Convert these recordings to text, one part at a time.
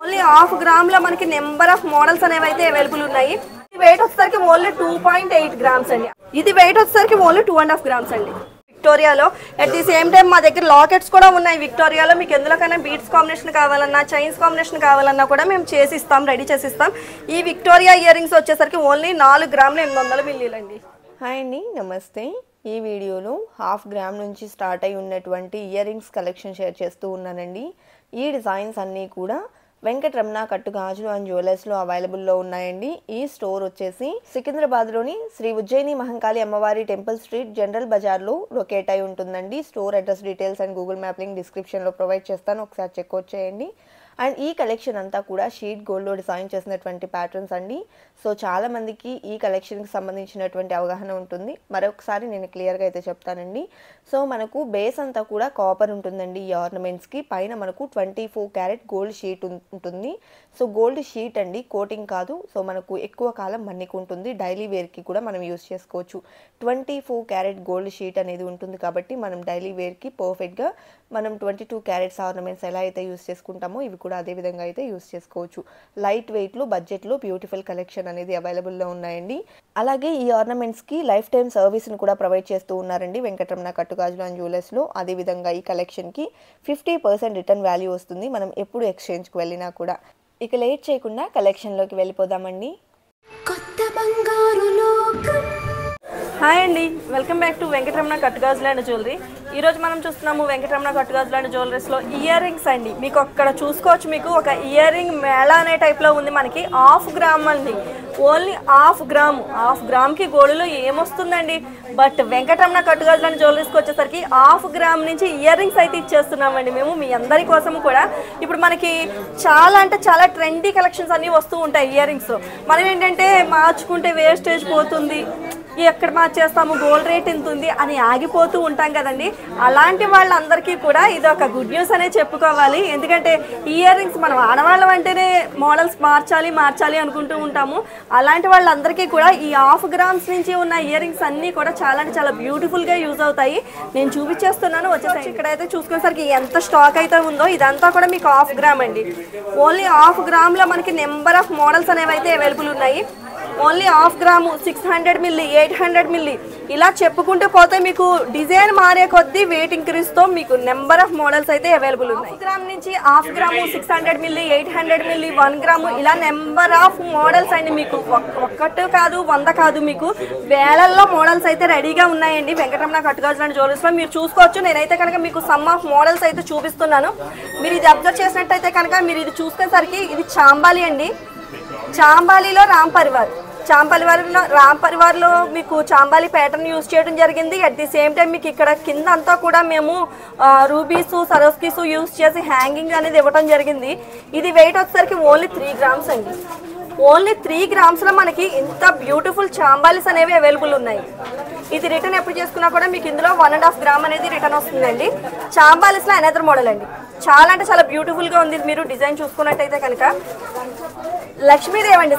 Only half gram లో మనకి number of models అనేవి అయితే అవైలబుల్ ఉన్నాయి. ఇది వెయిట్ వచ్చేసరికి ఓన్లీ 2.8 గ్రామ్స్ అండి. ఇది వెయిట్ వచ్చేసరికి ఓన్లీ 2.5 గ్రామ్స్ అండి. విక్టోరియాలో అట్ ది సేమ్ టైం మా దగ్గర లాకెట్స్ కూడా ఉన్నాయి. విక్టోరియాలో మీకు ఎందులోకైనా బీడ్స్ కాంబినేషన్ కావాలన్నా చైన్స్ కాంబినేషన్ కావాలన్నా కూడా మేము చేసిస్తాం, రెడీ చేసిస్తాం. ఈ విక్టోరియా ఇయర్ రింగ్స్ వచ్చేసరికి ఓన్లీ 4 గ్రాములు 800 మిల్లీలు అండి. హాయ్ అండి, నమస్తే. ఈ వీడియోలో హాఫ్ గ్రామ్ నుంచి స్టార్ట్ అయి ఉన్నటువంటి ఇయర్ రింగ్స్ కలెక్షన్ షేర్ చేస్తూ ఉన్నానండి. ఈ డిజైన్స్ అన్నీ కూడా వెంకటరమణ కట్టు గాజులు అండ్ జ్యువెలర్స్లో అవైలబుల్లో ఉన్నాయండి. ఈ స్టోర్ వచ్చేసి సికింద్రాబాద్లోని శ్రీ ఉజ్జయిని మహంకాళి అమ్మవారి టెంపుల్ స్ట్రీట్ జనరల్ బజార్లో లొకేట్ అయి ఉంటుందండి. Store address details and Google map link డిస్క్రిప్షన్లో ప్రొవైడ్ చేస్తాను, ఒకసారి చెక్అవుట్ చేయండి. అండ్ ఈ కలెక్షన్ అంతా కూడా షీట్ గోల్డ్లో డిజైన్ చేసినటువంటి ప్యాటర్న్స్ అండి. సో చాలామందికి ఈ కలెక్షన్కి సంబంధించినటువంటి అవగాహన ఉంటుంది. మరొకసారి నేను క్లియర్గా అయితే చెప్తానండి. సో మనకు బేస్ అంతా కూడా కాపర్ ఉంటుందండి. ఈ ఆర్నమెంట్స్కి పైన మనకు 24 క్యారెట్ గోల్డ్ షీట్ ఉంటుంది. సో గోల్డ్ షీట్ అండి, కోటింగ్ కాదు. సో మనకు ఎక్కువ కాలం మన్నికుంటుంది. డైలీ వేర్కి కూడా మనం యూస్ చేసుకోవచ్చు. 24 క్యారెట్ గోల్డ్ షీట్ అనేది ఉంటుంది కాబట్టి మనం డైలీ వేర్కి పర్ఫెక్ట్గా మనం 22 క్యారెట్స్ ఆర్నమెంట్స్ ఎలా అయితే యూస్ చేసుకుంటామో ఇవి కూడా అదే విధంగా అయితే యూస్ చేసుకోవచ్చు. లైట్ వెయిట్లో బడ్జెట్లో బ్యూటిఫుల్ కలెక్షన్ అనేది అవైలబుల్లో ఉన్నాయండి. అలాగే ఈ ఆర్నమెంట్స్కి లైఫ్ టైం సర్వీస్ని కూడా ప్రొవైడ్ చేస్తూ ఉన్నారండి వెంకటరమణ కట్టుగాజులు అండ్ జ్యువెలర్స్లో. అదేవిధంగా ఈ కలెక్షన్కి 50% రిటర్న్ వాల్యూ వస్తుంది మనం ఎప్పుడు ఎక్స్చేంజ్కి వెళ్ళినా కూడా. ఇక లేట్ చేయకుండా కలెక్షన్లోకి వెళ్ళిపోదామండి. కొత్త బంగారు లోకం. హాయ్ అండి, welcome back to Venkataramana Kattugajulu and jewellery. ఈరోజు మనం చూస్తున్నాము వెంకటరమణ కట్టుగాజులు అండ్ జ్యువెలరీస్లో ఇయర్ రింగ్స్ అండి. మీకు అక్కడ చూసుకోవచ్చు, మీకు ఒక ఇయర్ రింగ్ మేళా అనే టైప్లో ఉంది. మనకి హాఫ్ గ్రామ్ అండి, ఓన్లీ హాఫ్ గ్రామ్కి గోల్డ్లో ఏమొస్తుందండి. బట్ వెంకటరమణ కట్టుగాజులు అండ్ జ్యువెలరీస్కి వచ్చేసరికి హాఫ్ గ్రామ్ నుంచి ఇయర్ రింగ్స్ అయితే ఇచ్చేస్తున్నామండి మేము మీ అందరి కోసం కూడా. ఇప్పుడు మనకి చాలా అంటే చాలా ట్రెండీ కలెక్షన్స్ అన్నీ వస్తూ ఉంటాయి ఇయర్ రింగ్స్. మనం ఏంటంటే మార్చుకుంటే వేస్టేజ్ పోతుంది, ఎక్కడ మార్చేస్తాము, గోల్డ్ రేట్ ఎంత ఉంది అని ఆగిపోతూ ఉంటాం కదండి. అలాంటి వాళ్ళందరికీ కూడా ఇది ఒక గుడ్ న్యూస్ అనే చెప్పుకోవాలి. ఎందుకంటే ఇయర్ రింగ్స్ మనం ఆడవాళ్ళం అంటేనే మోడల్స్ మార్చాలి అనుకుంటూ ఉంటాము. అలాంటి వాళ్ళందరికీ కూడా ఈ హాఫ్ గ్రామ్స్ నుంచి ఉన్న ఇయర్ రింగ్స్ అన్నీ కూడా చాలా అంటే చాలా బ్యూటిఫుల్గా యూజ్ అవుతాయి. నేను చూపించేస్తున్నాను. వచ్చేసి ఇక్కడైతే చూసుకునేసరికి ఎంత స్టాక్ అయితే ఉందో ఇదంతా కూడా మీకు హాఫ్ గ్రామ్ అండి. ఓన్లీ హాఫ్ గ్రామ్లో మనకి నెంబర్ ఆఫ్ మోడల్స్ అనేవి అయితే అవైలబుల్ ఉన్నాయి. Only half gram 600 milli 800 milli ఇలా చెప్పుకుంటూ పోతే మీకు డిజైన్ మారే కొద్దీ వెయిట్ ఇంక్రీజ్తో మీకు నెంబర్ ఆఫ్ మోడల్స్ అయితే అవైలబుల్ ఉన్నాయి. హాఫ్ గ్రామ్ నుంచి half gram 600 milli 800 milli 1 gram ఇలా నెంబర్ ఆఫ్ మోడల్స్ అండి. మీకు ఒక్కటి కాదు 100 కాదు, మీకు వేలల్లో మోడల్స్ అయితే రెడీగా ఉన్నాయండి వెంకటరమణ కట్టుగాజులు అండ్ జ్యువెలరీస్లో. మీరు చూసుకోవచ్చు. నేనైతే కనుక మీకు సమ్ ఆఫ్ మోడల్స్ అయితే చూపిస్తున్నాను. మీరు ఇది అబ్జర్వ్ చేసినట్టయితే కనుక మీరు ఇది చూసుకునేసరికి ఇది చాంబాలి అండి. చాంబాలిలో రామ్ పరివార్లో మీకు చాంబాలి ప్యాటర్న్ యూజ్ చేయడం జరిగింది. అట్ ది సేమ్ టైం మీకు ఇక్కడ కింద అంతా కూడా మేము రూబీసు సరోస్కీసు యూజ్ చేసి హ్యాంగింగ్ అనేది ఇవ్వడం జరిగింది. ఇది వెయిట్ వచ్చేసరికి ఓన్లీ 3 గ్రామ్స్ అండి. ఓన్లీ 3 గ్రామ్స్లో మనకి ఇంత బ్యూటిఫుల్ చాంబాలిస్ అనేవి అవైలబుల్ ఉన్నాయి. ఇది రిటర్న్ ఎప్పుడు చేసుకున్నా కూడా మీకు ఇందులో 1.5 గ్రామ్ అనేది రిటర్న్ వస్తుందండి. చాంబాలిస్లో అనదర్ మోడల్ అండి. చాలా అంటే చాలా బ్యూటిఫుల్గా ఉంది. మీరు డిజైన్ చూసుకున్నట్టయితే కనుక లక్ష్మీదేవి అండి,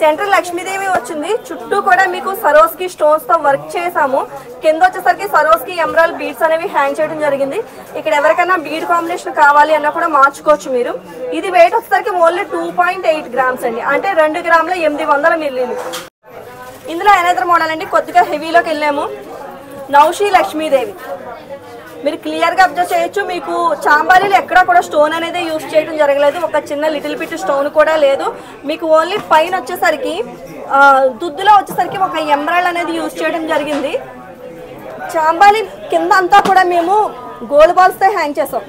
సెంటర్ లక్ష్మీదేవి వచ్చింది. చుట్టూ కూడా మీకు సరోస్కి స్టోన్స్తో వర్క్ చేసాము. కింద వచ్చేసరికి సరోస్కి ఎమరాల్డ్ బీడ్స్ అనేవి హ్యాంగ్ చేయడం జరిగింది. ఇక్కడ ఎవరికైనా బీడ్ కాంబినేషన్ కావాలి అన్నా కూడా మార్చుకోవచ్చు మీరు. ఇది వెయిట్ వచ్చేసరికి ఓన్లీ 2.8 గ్రామ్స్ అండి, అంటే 2 గ్రాముల 800 మిల్లీలు. ఇందులో అనదర్ మోడల్ అండి, కొద్దిగా హెవీలోకి వెళ్ళాము. నౌషి లక్ష్మీదేవి మీరు క్లియర్గా అబ్జర్వ్ చేయొచ్చు. మీకు చాంబాలీలు ఎక్కడా కూడా స్టోన్ అనేది యూజ్ చేయడం జరగలేదు. ఒక చిన్న లిటిల్ బిట్ స్టోన్ కూడా లేదు. మీకు ఓన్లీ పైన వచ్చేసరికి దుద్దులో వచ్చేసరికి ఒక ఎమరాల్డ్ అనేది యూజ్ చేయడం జరిగింది. చాంబాలి కింద అంతా కూడా మేము గోల్డ్ బాల్స్తో హ్యాంగ్ చేసాం.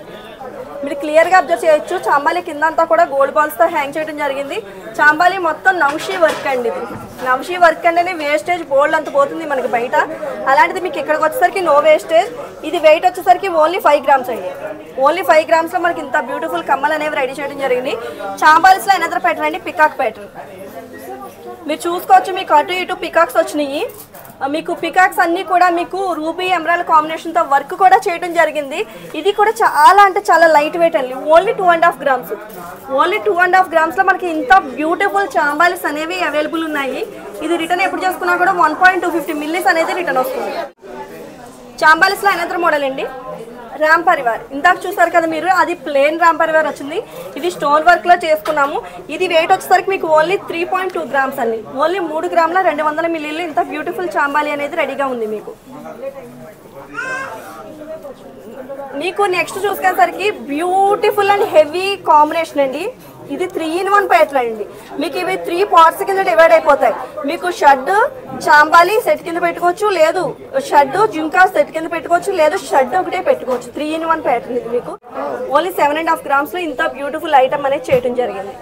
మీరు క్లియర్గా అబ్జర్వ్ చేయొచ్చు. చాంబాలి కింద అంతా కూడా గోల్డ్ బాల్స్తో హ్యాంగ్ చేయడం జరిగింది. చాంబాలి మొత్తం నౌషి వర్క్ అండి. ఇది నౌషి వర్క్ అంటేనే వేస్టేజ్ బోల్డ్ అంత పోతుంది మనకి బయట. అలాంటిది మీకు ఇక్కడికి వచ్చేసరికి నో వేస్టేజ్. ఇది వెయిట్ వచ్చేసరికి ఓన్లీ 5 గ్రామ్స్ అండి. ఓన్లీ 5 గ్రామ్స్లో మనకి ఇంత బ్యూటిఫుల్ కమ్మలు అనేవి రెడీ చేయడం జరిగింది. చాంబాలిస్లో అనదర్ ప్యాటర్న్ అండి, పికాక్ ప్యాటర్న్. మీరు చూసుకోవచ్చు. మీకు అటు ఇటు పికాక్స్ వచ్చినాయి. మీకు పికాక్స్ అన్నీ కూడా మీకు రూబీ ఎమరాల్డ్ కాంబినేషన్తో వర్క్ కూడా చేయడం జరిగింది. ఇది కూడా చాలా అంటే చాలా లైట్ వెయిట్ అండి. Only 2.5 grams. ఓన్లీ 2.5 గ్రామ్స్లో మనకి ఇంత బ్యూటిఫుల్ చాంబాలిస్ అనేవి అవైలబుల్ ఉన్నాయి. ఇది రిటర్న్ ఎప్పుడు చేసుకున్నా కూడా 1.250 మిల్లీస్ అనేది రిటర్న్ వస్తుంది. చాంబాలిస్లో అనదర్ మోడల్ అండి, రామ్ పరివార్ ఇందాక చూసారు కదా మీరు, అది ప్లేన్ రామ్ పరివార్ వచ్చింది. ఇది స్టోన్ వర్క్ లో చేసుకున్నాము. ఇది వెయిట్ వచ్చేసరికి మీకు ఓన్లీ 3.2 గ్రామ్స్ అండి. ఓన్లీ 3 గ్రాముల 200 మిల్లీలు. ఇంత బ్యూటిఫుల్ చాంబాలి అనేది రెడీగా ఉంది మీకు. నెక్స్ట్ చూసుకునేసరికి బ్యూటిఫుల్ అండ్ హెవీ కాంబినేషన్ అండి. ఇది 3-in-1 ప్యాటర్న్ అండి. మీకు ఇవి 3 పార్ట్స్ కింద డివైడ్ అయిపోతాయి. మీకు షడ్ చాంబాలి సెట్ కింద పెట్టుకోవచ్చు, లేదు షడ్ జుంకా సెట్ కింద పెట్టుకోవచ్చు, లేదు షడ్ ఒకటే పెట్టుకోవచ్చు. 3-in-1 ప్యాటర్న్ ఇది మీకు ఓన్లీ 7.5 గ్రామ్స్ లో ఇంత బ్యూటిఫుల్ ఐటమ్ అనేది చేయడం జరిగింది.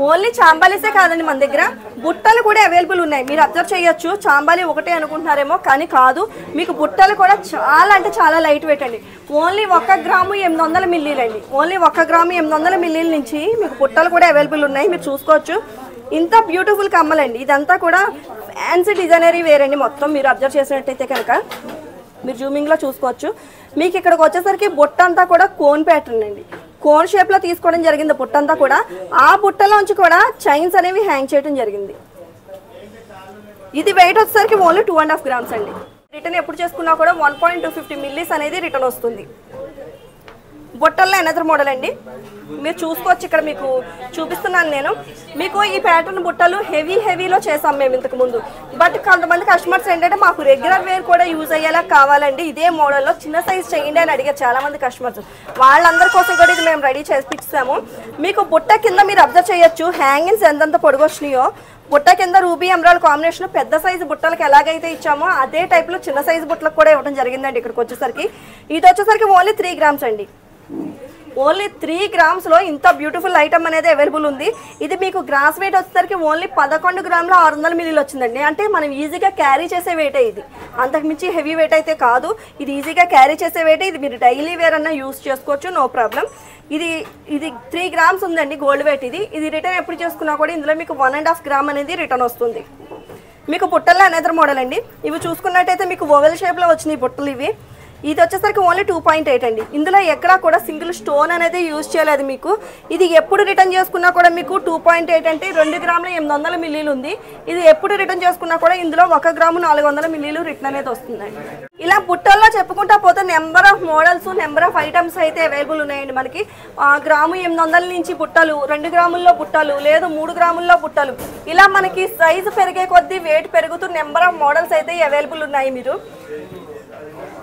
ఓన్లీ చాంబాలీసే కాదండి, మన దగ్గర బుట్టలు కూడా అవైలబుల్ ఉన్నాయి. మీరు అబ్జర్వ్ చేయొచ్చు, చాంబాలి ఒకటే అనుకుంటున్నారేమో కానీ కాదు. మీకు బుట్టలు కూడా చాలా అంటే చాలా లైట్ వెయిట్ అండి. ఓన్లీ 1 గ్రాము 800 మిల్లీలు అండి. ఓన్లీ 1 గ్రాము 800 మిల్లీల నుంచి మీకు బుట్టలు కూడా అవైలబుల్ ఉన్నాయి. మీరు చూసుకోవచ్చు, ఇంత బ్యూటిఫుల్ కమ్మలండి. ఇదంతా కూడా ఫ్యాన్సీ డిజైనరీ వేర్ అండి. మొత్తం మీరు అబ్జర్వ్ చేసినట్టయితే కనుక మీరు జూమింగ్లో చూసుకోవచ్చు. మీకు ఇక్కడికి వచ్చేసరికి బుట్ట అంతా కూడా కోన్ ప్యాటర్న్ అండి. కోన్ షేప్లో తీసుకోవడం జరిగింది బుట్ట అంతా కూడా. ఆ బుట్టలోంచి కూడా చైన్స్ అనేవి హ్యాంగ్ చేయడం జరిగింది. ఇది వెయిట్ వచ్చేసరికి ఓన్లీ 2.5 గ్రామ్స్ అండి. రిటర్న్ ఎప్పుడు చేసుకున్నా కూడా 1.250 మిల్లీస్ అనేది రిటర్న్ వస్తుంది. బుట్టల్లో ఎనదర్ మోడల్ అండి. మీరు చూసుకోవచ్చు, ఇక్కడ మీకు చూపిస్తున్నాను నేను. మీకు ఈ ప్యాటర్న్ బుట్టలు హెవీలో చేసాం మేము ఇంతకు ముందు. బట్ కొంతమంది కస్టమర్స్ ఏంటంటే మాకు రెగ్యులర్ వేర్ కూడా యూజ్ అయ్యేలా కావాలండి, ఇదే మోడల్లో చిన్న సైజ్ చేయండి అని అడిగారు చాలా మంది కస్టమర్స్. వాళ్ళందరి కోసం కూడా ఇది మేము రెడీ చేసి ఇస్తాము. మీకు బుట్ట కింద మీరు అబ్జర్వ్ చేయొచ్చు హ్యాంగింగ్స్ ఎంతెంత పొడుగు వచ్చినాయో. బుట్ట కింద రూబీ ఎమరాల్డ్ కాంబినేషన్ పెద్ద సైజు బుట్టలకు ఎలాగైతే ఇచ్చామో అదే టైప్లో చిన్న సైజు బుట్టలకు కూడా ఇవ్వడం జరిగిందండి. ఇక్కడికి వచ్చేసరికి ఇది వచ్చేసరికి ఓన్లీ 3 గ్రామ్స్ అండి. ఓన్లీ 3 గ్రామ్స్లో ఇంత బ్యూటిఫుల్ ఐటమ్ అనేది అవైలబుల్ ఉంది. ఇది మీకు గ్రాస్ వెయిట్ వచ్చేసరికి ఓన్లీ 11 గ్రాముల 600 మిల్లీలు వచ్చిందండి. అంటే మనం ఈజీగా క్యారీ చేసే వెయిటే ఇది, అంతకుమించి హెవీ వెయిట్ అయితే కాదు. ఇది ఈజీగా క్యారీ చేసే వెయిటే. ఇది మీరు డైలీ వేర్ అన్నా యూస్ చేసుకోవచ్చు, నో ప్రాబ్లం. ఇది 3 గ్రామ్స్ ఉందండి గోల్డ్ వెయిట్. ఇది రిటర్న్ ఎప్పుడు చేసుకున్నా కూడా ఇందులో మీకు 1.5 గ్రామ్ అనేది రిటర్న్ వస్తుంది. మీకు బుట్టల్లో అనదర్ మోడల్ అండి. ఇవి చూసుకున్నట్టయితే మీకు ఓవెల్ షేప్లో వచ్చినాయి బుట్టలు ఇవి. ఇది వచ్చేసరికి ఓన్లీ 2.8 అండి. ఇందులో ఎక్కడా కూడా సింగిల్ స్టోన్ అనేది యూజ్ చేయలేదు మీకు. ఇది ఎప్పుడు రిటర్న్ చేసుకున్నా కూడా మీకు 2.8 అంటే 2 గ్రాముల 800 మిల్లీలు ఉంది. ఇది ఎప్పుడు రిటర్న్ చేసుకున్నా కూడా ఇందులో 1 గ్రాము 400 మిల్లీలు రిటర్న్ అనేది వస్తుందండి. ఇలా బుట్టల్లో చెప్పుకుంటా పోతే number of models, number of items అయితే అవైలబుల్ ఉన్నాయండి మనకి. గ్రాము 800 నుంచి బుట్టలు, 2 గ్రాముల్లో బుట్టలు, లేదు 3 గ్రాముల్లో బుట్టలు, ఇలా మనకి సైజు పెరిగే కొద్దీ వెయిట్ పెరుగుతూ నెంబర్ ఆఫ్ మోడల్స్ అయితే అవైలబుల్ ఉన్నాయి.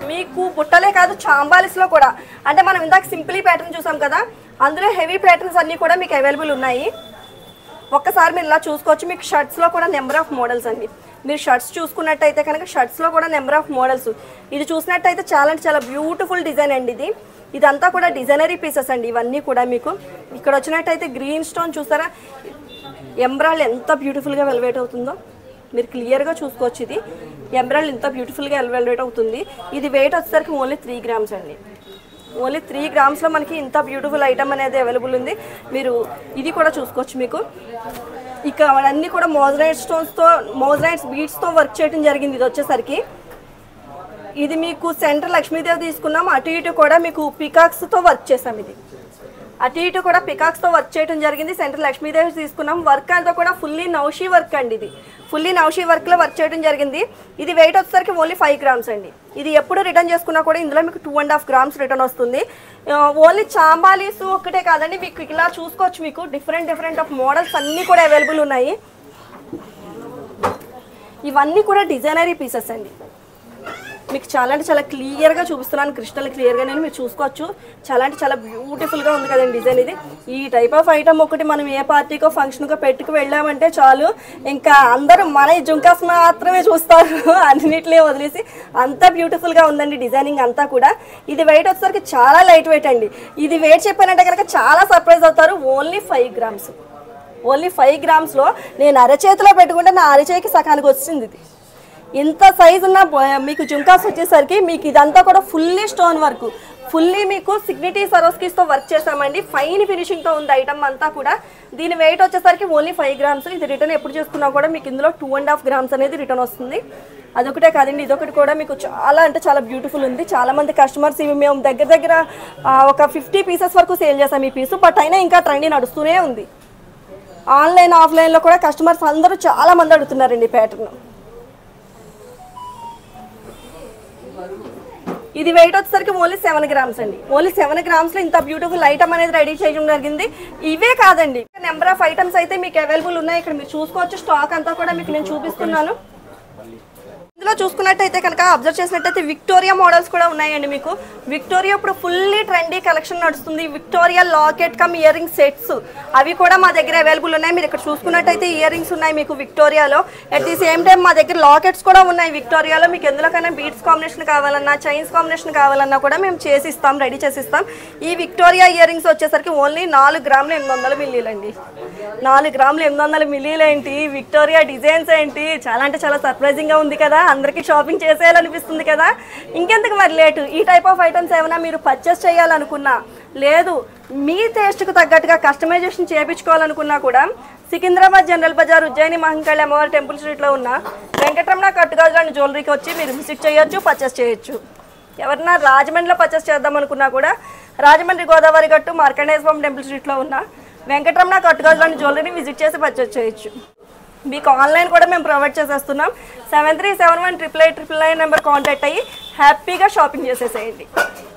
మీకు బుట్టలే కాదు, చాంబాలిస్లో కూడా, అంటే మనం ఇందాక సింపుల్ ప్యాటర్న్ చూసాం కదా, అందులో హెవీ ప్యాటర్న్స్ అన్నీ కూడా మీకు అవైలబుల్ ఉన్నాయి. ఒక్కసారి మీరు ఇలా చూసుకోవచ్చు. మీకు షర్ట్స్లో కూడా నెంబర్ ఆఫ్ మోడల్స్ అండి. మీరు షర్ట్స్ చూసుకున్నట్టయితే కనుక షర్ట్స్లో కూడా నెంబర్ ఆఫ్ మోడల్స్. ఇది చూసినట్టయితే చాలా అంటే చాలా బ్యూటిఫుల్ డిజైన్ అండి. ఇదంతా కూడా డిజైనరీ పీసెస్ అండి. ఇవన్నీ కూడా మీకు ఇక్కడ వచ్చినట్టయితే గ్రీన్ స్టోన్ చూసారా, ఎంబ్రాయిడ్ ఎంత బ్యూటిఫుల్గా వెల్వేట్ అవుతుందో మీరు క్లియర్గా చూసుకోవచ్చు. ఇది ఎంబ్రాయిడ్ ఎంత బ్యూటిఫుల్గా వెల్వేట్ అవుతుంది. ఇది వెయిట్ వచ్చేసరికి ఓన్లీ 3 గ్రామ్స్ అండి. ఓన్లీ 3 గ్రామ్స్లో మనకి ఇంత బ్యూటిఫుల్ ఐటమ్ అనేది అవైలబుల్ ఉంది. మీరు ఇది కూడా చూసుకోవచ్చు. మీకు ఇక అన్నీ కూడా మోజరైట్ స్టోన్స్తో, మోజరైట్స్ బీడ్స్తో వర్క్ చేయడం జరిగింది. ఇది వచ్చేసరికి ఇది మీకు సెంటర్ లక్ష్మీదేవి తీసుకున్నాం. అటు ఇటు కూడా మీకు పికాక్స్తో వర్క్ చేసాం. ఇది అటు ఇటు కూడా పికాక్స్తో వర్క్ చేయడం జరిగింది. సెంటర్ లక్ష్మీదేవి తీసుకున్నాం. వర్క్ అంతా కూడా ఫుల్లీ నౌషీ వర్క్ అండి. ఇది ఫుల్లీ నౌషీ వర్క్లో వర్క్ చేయడం జరిగింది. ఇది వెయిట్ వచ్చేసరికి ఓన్లీ 5 గ్రామ్స్ అండి. ఇది ఎప్పుడు రిటర్న్ చేసుకున్నా కూడా ఇందులో మీకు 2.5 గ్రామ్స్ రిటర్న్ వస్తుంది. ఓన్లీ చాంబాలీస్ ఒక్కటే కాదండి, మీకు ఇలా చూసుకోవచ్చు. మీకు డిఫరెంట్ ఆఫ్ మోడల్స్ అన్నీ కూడా అవైలబుల్ ఉన్నాయి. ఇవన్నీ కూడా డిజైనరీ పీసెస్ అండి. మీకు చాలా అంటే చాలా క్లియర్గా చూపిస్తున్నాను, క్రిస్టల్ క్లియర్గా నేను మీరు చూసుకోవచ్చు. చాలా అంటే చాలా బ్యూటిఫుల్గా ఉంది కదండి డిజైన్. ఇది ఈ టైప్ ఆఫ్ ఐటమ్ ఒకటి మనం ఏ పార్టీకో ఫంక్షన్కో పెట్టుకు వెళ్ళామంటే చాలు, ఇంకా అందరూ మన జుంకాస్ మాత్రమే చూస్తారు, అన్నిటినీ వదిలేసి. అంత బ్యూటిఫుల్గా ఉందండి డిజైనింగ్ అంతా కూడా. ఇది వెయిట్ వచ్చేసరికి చాలా లైట్ వెయిట్ అండి. ఇది వెయిట్ చెప్పానంటే కనుక చాలా సర్ప్రైజ్ అవుతారు. Only 5 grams. ఓన్లీ 5 గ్రామ్స్లో నేను అరచేతిలో పెట్టుకుంటే నా అరచేతికి సకానికి వచ్చింది. ఇది ఇంత సైజు ఉన్న మీకు జుంకాస్ వచ్చేసరికి మీకు ఇదంతా కూడా ఫుల్లీ స్టోన్ వర్క్, ఫుల్లీ మీకు సిగ్నిటీ సరోస్కీస్తో వర్క్ చేసామండి. ఫైన్ ఫినిషింగ్తో ఉంది ఐటమ్ అంతా కూడా. దీని వెయిట్ వచ్చేసరికి ఓన్లీ 5 గ్రామ్స్. ఇది రిటర్న్ ఎప్పుడు చేసుకున్నా కూడా మీకు ఇందులో 2.5 గ్రామ్స్ అనేది రిటర్న్ వస్తుంది. అదొకటే కాదండి, ఇదొకటి కూడా మీకు చాలా అంటే చాలా బ్యూటిఫుల్ ఉంది. చాలామంది కస్టమర్స్ ఇవి మేము దగ్గర ఒక 50 పీసెస్ వరకు సేల్ చేసాం ఈ పీసు. బట్ అయినా ఇంకా ట్రెండింగ్ నడుస్తూనే ఉంది. ఆన్లైన్ ఆఫ్లైన్లో కూడా కస్టమర్స్ అందరూ చాలామంది అడుగుతున్నారండి ప్యాటర్న్. ఇది వెయిట్ వచ్చేసరికి ఓన్లీ 7 గ్రామ్స్ అండి. ఓన్లీ 7 గ్రామ్స్లో ఇంత బ్యూటిఫుల్ ఐటమ్ అనేది రెడీ చేయడం జరిగింది. ఇవే కాదండి, నెంబర్ ఆఫ్ ఐటమ్స్ అయితే మీకు అవైలబుల్ ఉన్నాయి. ఇక్కడ మీరు చూసుకోవచ్చు, స్టాక్ అంతా కూడా మీకు నేను చూపిస్తున్నాను. ఇందులో చూసుకున్నట్టయితే కనుక అబ్జర్వ్ చేసినట్టయితే విక్టోరియా మోడల్స్ కూడా ఉన్నాయండి. మీకు విక్టోరియా ఇప్పుడు ఫుల్లీ ట్రెండీ కలెక్షన్ నడుస్తుంది. Victoria locket come ear ring sets అవి కూడా మా దగ్గర అవైలబుల్ ఉన్నాయి. మీరు ఇక్కడ చూసుకున్నట్టయితే ఇయర్ రింగ్స్ ఉన్నాయి మీకు విక్టోరియాలో. అట్ ది సేమ్ టైం మా దగ్గర లాకెట్స్ కూడా ఉన్నాయి విక్టోరియాలో. మీకు ఎందులోకైనా బీడ్స్ కాంబినేషన్ కావాలన్నా, చైన్స్ కాంబినేషన్ కావాలన్నా కూడా మేము చేసిస్తాం, రెడీ చేసిస్తాం. ఈ విక్టోరియా ఇయర్ రింగ్స్ వచ్చేసరికి ఓన్లీ 4 గ్రాములు 800 మిల్లీలు అండి. 4 గ్రాములు 800 మిల్లీలు ఏంటి, విక్టోరియా డిజైన్స్ ఏంటి, చాలా అంటే చాలా సర్ప్రైజింగ్గా ఉంది కదా. అందరికీ షాపింగ్ చేసేయాలనిపిస్తుంది కదా. ఇంకెందుకు మరి లేటు, ఈ టైప్ ఆఫ్ ఐటమ్స్ ఏమైనా మీరు పర్చేస్ చేయాలనుకున్నా, లేదు మీ టేస్ట్కు తగ్గట్టుగా కస్టమైజేషన్ చేయించుకోవాలనుకున్నా కూడా సికింద్రాబాద్ జనరల్ బజార్ ఉజ్జయిని మహంకాళి అమ్మవారి టెంపుల్ స్ట్రీట్లో ఉన్న వెంకటరమణ కట్టుగాజులు అండ్ జ్యువెలరీకి వచ్చి మీరు విజిట్ చేయొచ్చు, పర్చేస్ చేయొచ్చు. ఎవరన్నా రాజమండ్రిలో పర్చేస్ చేద్దాం అనుకున్నా కూడా రాజమండ్రి గోదావరి గట్టు మార్కండేయ స్వామి టెంపుల్ స్ట్రీట్లో ఉన్న వెంకటరమణ కట్టుగాజులు అండ్ జ్యువెలరీని విజిట్ చేసి పర్చేస్ చేయొచ్చు. మీకు ఆన్లైన్ కూడా మేము ప్రొవైడ్ చేసేస్తున్నాం. 73718899 నెంబర్ కాంటాక్ట్ అయ్యి హ్యాపీగా షాపింగ్ చేసేసేయండి.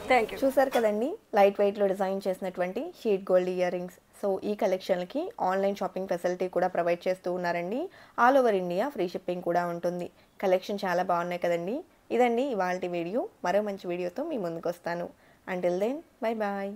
Thank you. చూసారు కదండి, లైట్ వెయిట్లో డిజైన్ చేసినటువంటి sheet gold ear rings. So ఈ కలెక్షన్కి ఆన్లైన్ షాపింగ్ ఫెసిలిటీ కూడా ప్రొవైడ్ చేస్తూ ఉన్నారండి. All over India free shipping కూడా ఉంటుంది. కలెక్షన్ చాలా బాగున్నాయి కదండి. ఇదండి ఇవాల్టి వీడియో. మరో మంచి వీడియోతో మీ ముందుకు వస్తాను. Until then, bye bye.